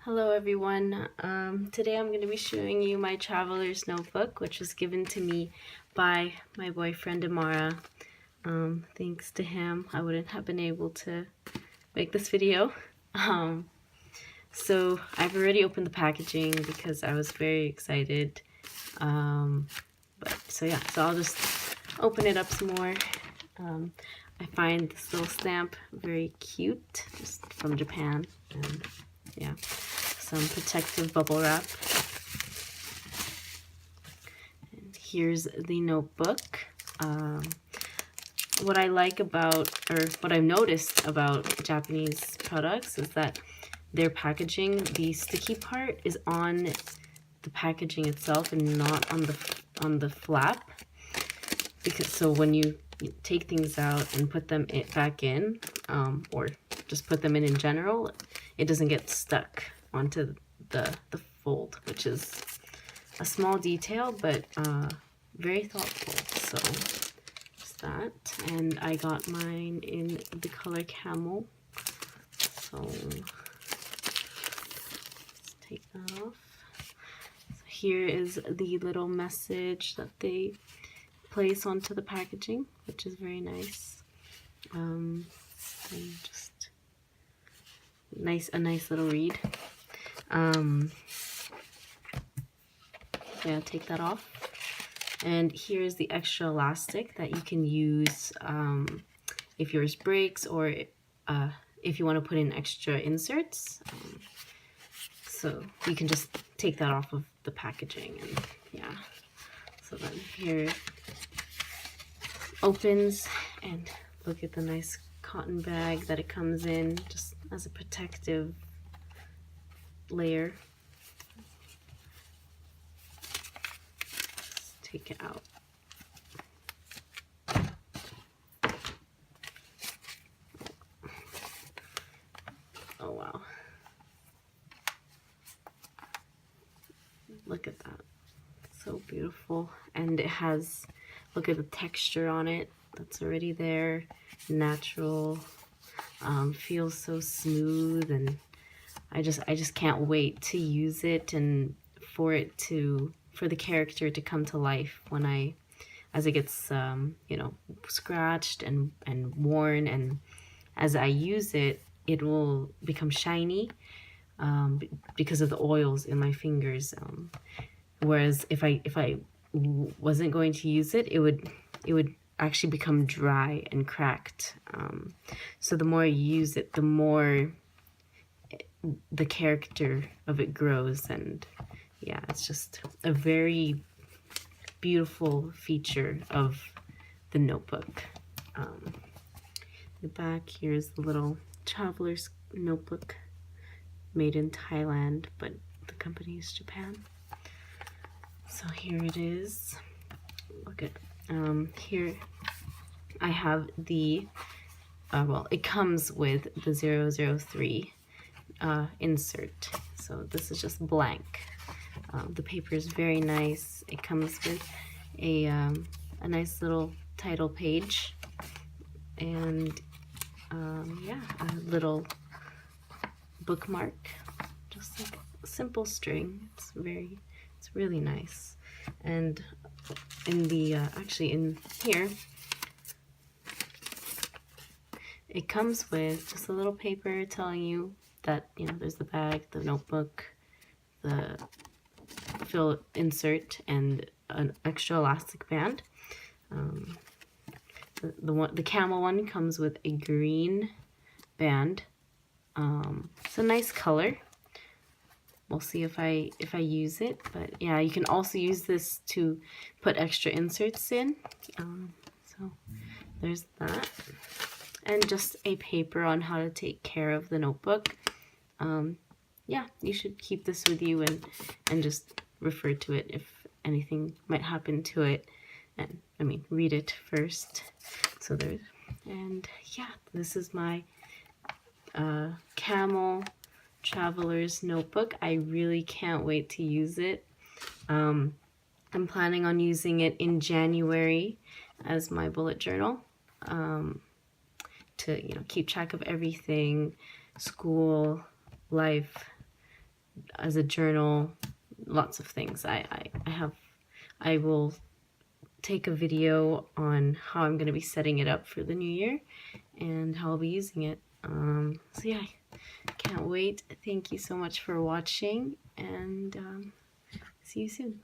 Hello everyone. Today I'm going to be showing you my traveler's notebook, which was given to me by my boyfriend Amara. Thanks to him, I wouldn't have been able to make this video. So I've already opened the packaging because I was very excited. So I'll just open it up some more. I find this little stamp very cute, just from Japan, and yeah, some protective bubble wrap. And here's the notebook. What I like about, or what I've noticed about Japanese products is that their packaging, the sticky part is on the packaging itself and not on the flap. Because so when you take things out and put them back in, or just put them in general, it doesn't get stuck onto the fold, which is a small detail, but very thoughtful. So just that, and I got mine in the color camel. So let's take that off. So here is the little message that they place onto the packaging, which is very nice. And just a nice little read. Yeah, take that off. And here's the extra elastic that you can use if yours breaks, or if you want to put in extra inserts. So you can just take that off of the packaging, and yeah. So then here opens, and look at the nice cotton bag that it comes in, just as a protective layer. Just take it out. Oh wow, look at that, so beautiful. And it has, look at the texture on it, that's already there, natural, feels so smooth, and I just can't wait to use it and for the character to come to life as it gets you know, scratched and worn, and as I use it, it will become shiny because of the oils in my fingers. Whereas if I wasn't going to use it, it would actually become dry and cracked. So the more I use it, the more the character of it grows, and yeah, it's just a very beautiful feature of the notebook. The back, here's the little traveler's notebook, made in Thailand, but the company is Japan. So here it is. Look at here I have the well, it comes with the 003 insert. So this is just blank. The paper is very nice. It comes with a nice little title page, and yeah, a little bookmark, just like a simple string. It's really nice. And in the actually in here, it comes with just a little paper telling you that, you know, there's the bag, the notebook, the fill insert, and an extra elastic band. The camel one comes with a green band. It's a nice color. We'll see if I use it, but yeah, you can also use this to put extra inserts in. So there's that, and just a paper on how to take care of the notebook. Yeah, you should keep this with you and just refer to it if anything might happen to it. And I mean, read it first. So there's, and yeah, this is my camel traveler's notebook. I really can't wait to use it. I'm planning on using it in January as my bullet journal, to, you know, keep track of everything, school, life, as a journal, lots of things. I will take a video on how I'm going to be setting it up for the new year and how I'll be using it. So yeah, can't wait. Thank you so much for watching, and see you soon.